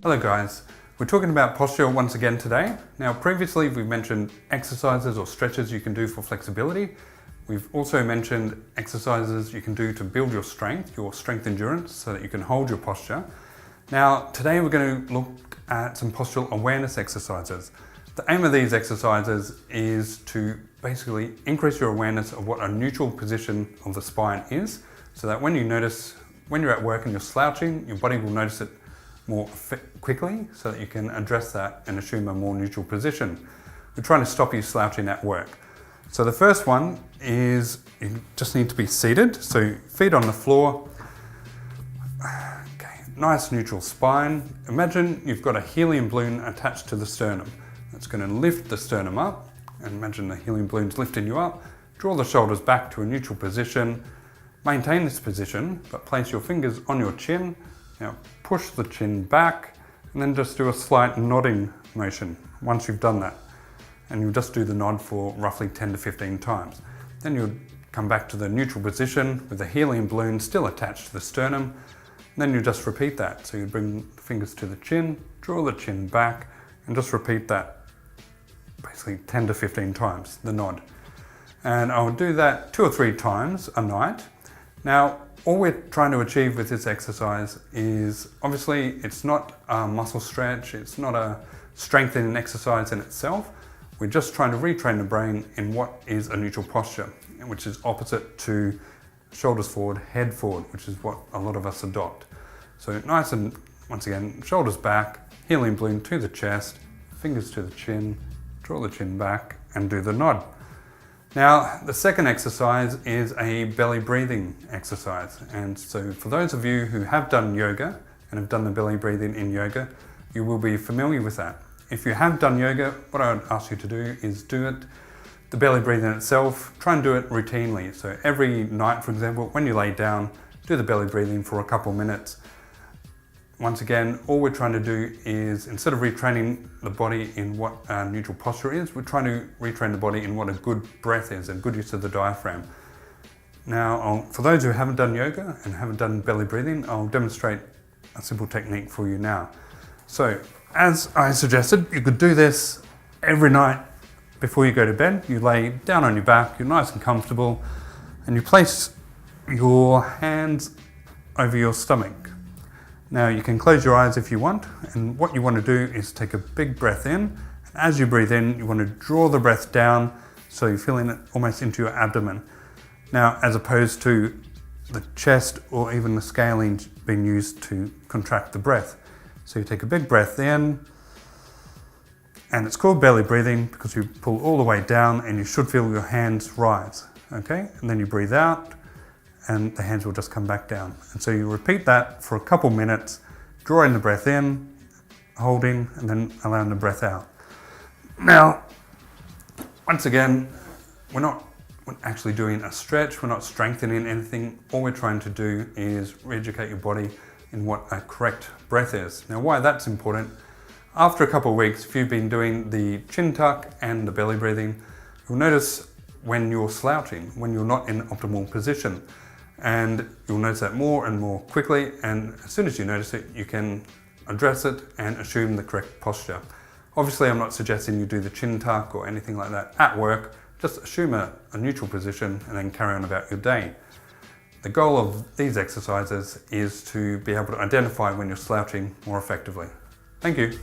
Hello guys, we're talking about posture once again today. Now previously we've mentioned exercises or stretches you can do for flexibility. We've also mentioned exercises you can do to build your strength endurance, so that you can hold your posture. Now today we're going to look at some postural awareness exercises. The aim of these exercises is to basically increase your awareness of what a neutral position of the spine is, so that when you're at work and you're slouching, your body will notice it more quickly, so that you can address that and assume a more neutral position. We're trying to stop you slouching at work. So the first one is you just need to be seated, so feet on the floor. Okay, nice neutral spine. Imagine you've got a helium balloon attached to the sternum. That's going to lift the sternum up, and imagine the helium balloon's lifting you up. Draw the shoulders back to a neutral position. Maintain this position, but place your fingers on your chin. Now push the chin back and then just do a slight nodding motion once you've done that. And you'll just do the nod for roughly 10 to 15 times. Then you'll come back to the neutral position with the helium balloon still attached to the sternum. And then you just repeat that. So you bring the fingers to the chin, draw the chin back, and just repeat that basically 10 to 15 times, the nod. And I'll do that 2 or 3 times a night. Now, all we're trying to achieve with this exercise is, obviously, it's not a muscle stretch, it's not a strengthening exercise in itself. We're just trying to retrain the brain in what is a neutral posture, which is opposite to shoulders forward, head forward, which is what a lot of us adopt. So nice and, once again, shoulders back, helium balloon to the chest, fingers to the chin, draw the chin back, and do the nod. Now, the second exercise is a belly breathing exercise. And so for those of you who have done yoga and have done the belly breathing in yoga, you will be familiar with that. If you have done yoga, what I would ask you to do is do it, the belly breathing itself, try and do it routinely. So every night, for example, when you lay down, do the belly breathing for a couple of minutes. Once again, all we're trying to do is, instead of retraining the body in what a neutral posture is, we're trying to retrain the body in what a good breath is, a good use of the diaphragm. Now, for those who haven't done yoga and haven't done belly breathing, I'll demonstrate a simple technique for you now. So, as I suggested, you could do this every night before you go to bed. You lay down on your back, you're nice and comfortable, and you place your hands over your stomach. Now you can close your eyes if you want, and what you want to do is take a big breath in, and as you breathe in, you want to draw the breath down so you're feeling it almost into your abdomen. Now, as opposed to the chest or even the scalene being used to contract the breath. So you take a big breath in, and it's called belly breathing because you pull all the way down and you should feel your hands rise, okay? And then you breathe out, and the hands will just come back down. And so you repeat that for a couple minutes, drawing the breath in, holding, and then allowing the breath out. Now, once again, we're not actually doing a stretch, we're not strengthening anything. All we're trying to do is re-educate your body in what a correct breath is. Now, why that's important, after a couple of weeks, if you've been doing the chin tuck and the belly breathing, you'll notice when you're slouching, when you're not in optimal position. And you'll notice that more and more quickly, and as soon as you notice it, you can address it and assume the correct posture. Obviously, I'm not suggesting you do the chin tuck or anything like that at work. Just assume a neutral position and then carry on about your day. The goal of these exercises is to be able to identify when you're slouching more effectively. Thank you.